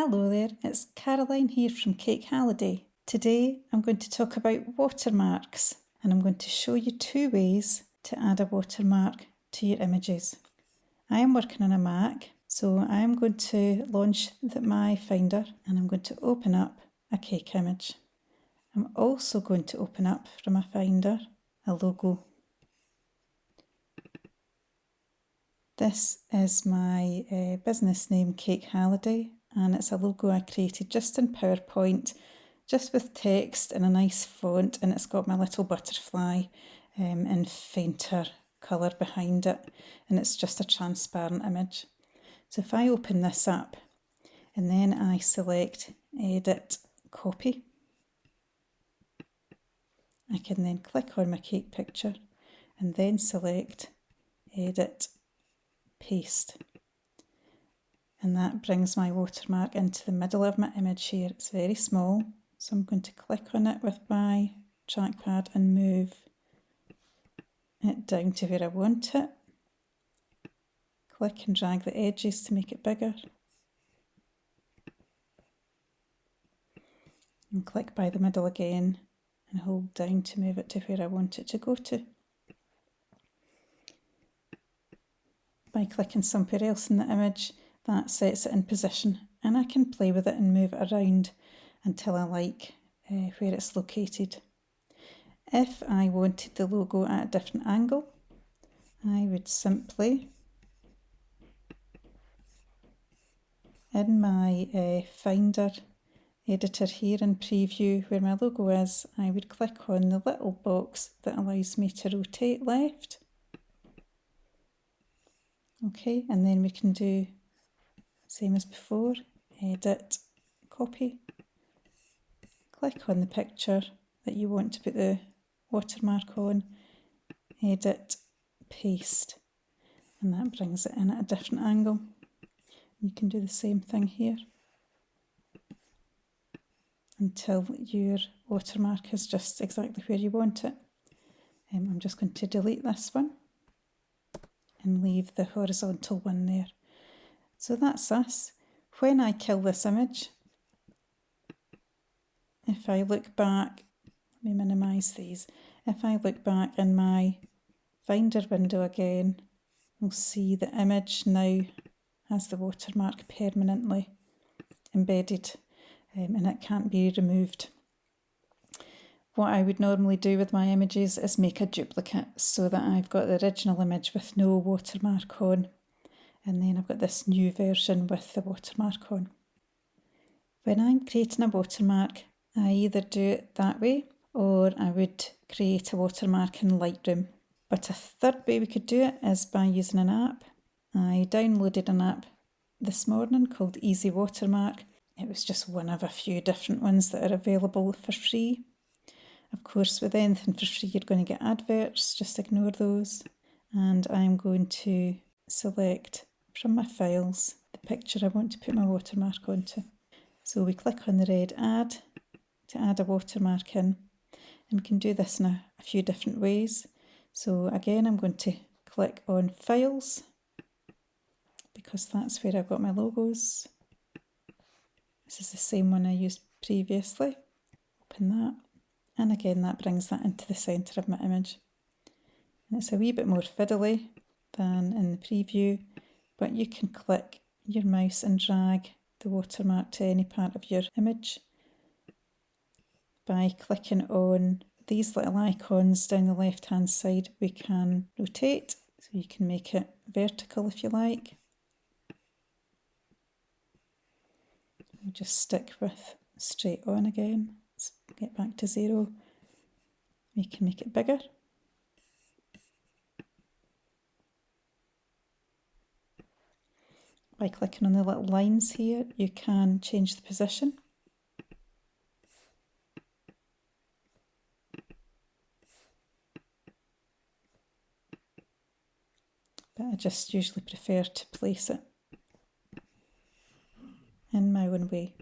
Hello there, it's Caroline here from Cake Halliday. Today I'm going to talk about watermarks and I'm going to show you 2 ways to add a watermark to your images. I am working on a Mac, so I am going to launch my Finder and I'm going to open up a cake image. I'm also going to open up from a Finder a logo. This is my business name, Cake Halliday, and it's a logo I created just in PowerPoint, just with text in a nice font, and it's got my little butterfly in fainter colour behind it, and it's just a transparent image. So if I open this up and then I select Edit, Copy, I can then click on my cake picture and then select Edit, Paste, and that brings my watermark into the middle of my image here. It's very small, so I'm going to click on it with my trackpad and move it down to where I want it. Click and drag the edges to make it bigger, and click by the middle again and hold down to move it to where I want it to go to. By clicking somewhere else in the image, that sets it in position, and I can play with it and move it around until I like where it's located. If I wanted the logo at a different angle, I would simply, in my Finder editor here in Preview where my logo is, I would click on the little box that allows me to rotate left. Okay, and then we can do same as before, Edit, Copy, click on the picture that you want to put the watermark on, Edit, Paste, and that brings it in at a different angle. You can do the same thing here until your watermark is just exactly where you want it. I'm just going to delete this one and leave the horizontal one there. So that's us. When I kill this image, if I look back, let me minimise these. If I look back in my Finder window again, we'll see the image now has the watermark permanently embedded, and it can't be removed. What I would normally do with my images is make a duplicate so that I've got the original image with no watermark on, and then I've got this new version with the watermark on. When I'm creating a watermark, I either do it that way or I would create a watermark in Lightroom. But a third way we could do it is by using an app. I downloaded an app this morning called Easy Watermark. It was just one of a few different ones that are available for free. Of course, with anything for free, you're going to get adverts, just ignore those. And I'm going to select from my files the picture I want to put my watermark onto. So we click on the red add to add a watermark in, and we can do this in a few different ways. So again, I'm going to click on files because that's where I've got my logos. This is the same one I used previously. Open that. And again, that brings that into the centre of my image. And it's a wee bit more fiddly than in the preview, but you can click your mouse and drag the watermark to any part of your image. By clicking on these little icons down the left hand side, we can rotate, so you can make it vertical if you like. We'll just stick with straight on again. Get back to 0. We can make it bigger. By clicking on the little lines here, you can change the position. But I just usually prefer to place it in my own way.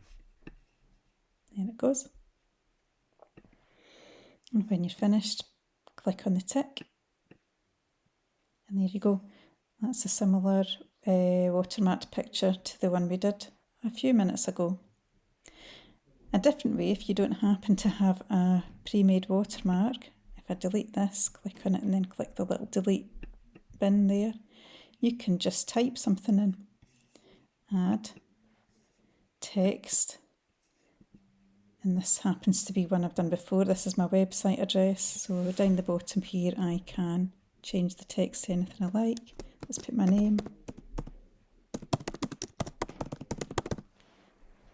There it goes. And when you're finished, click on the tick, and there you go. That's a similar watermarked picture to the one we did a few minutes ago. A different way, if you don't happen to have a pre-made watermark, if I delete this, click on it and then click the little delete bin there, you can just type something in. Add text, and this happens to be one I've done before. This is my website address, so down the bottom here I can change the text to anything I like. Let's put my name.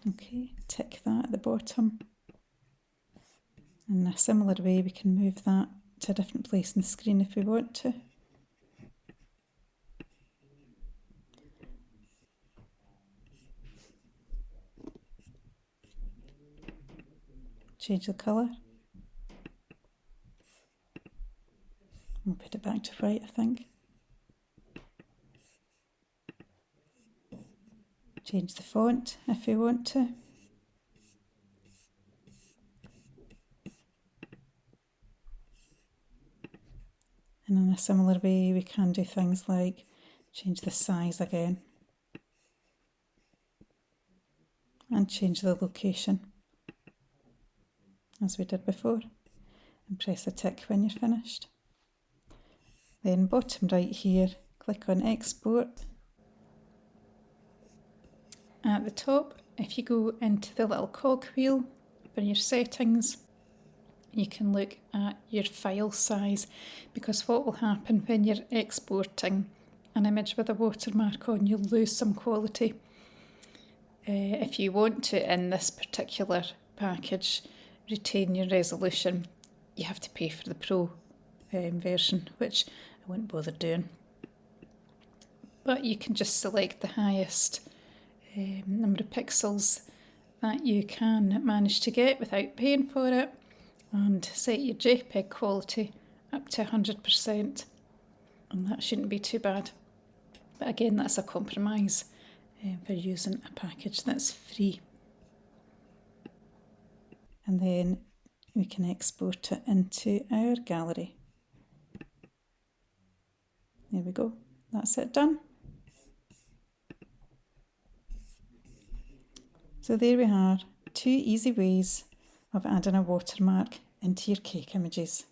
Okay, tick that at the bottom. In a similar way we can move that to a different place in the screen if we want to. Change the colour. We'll put it back to white, I think. Change the font if we want to. And in a similar way we can do things like change the size again and change the location as we did before, and press the tick when you're finished. Then bottom right here, click on export. At the top, if you go into the little cogwheel for your settings, you can look at your file size, because what will happen when you're exporting an image with a watermark on, you'll lose some quality. If you want to, in this particular package, retain your resolution, you have to pay for the Pro version, which I won't bother doing. But you can just select the highest number of pixels that you can manage to get without paying for it, and set your JPEG quality up to 100%, and that shouldn't be too bad. But again, that's a compromise for using a package that's free. And then we can export it into our gallery. There we go, that's it done. So there we are, 2 easy ways of adding a watermark into your cake images.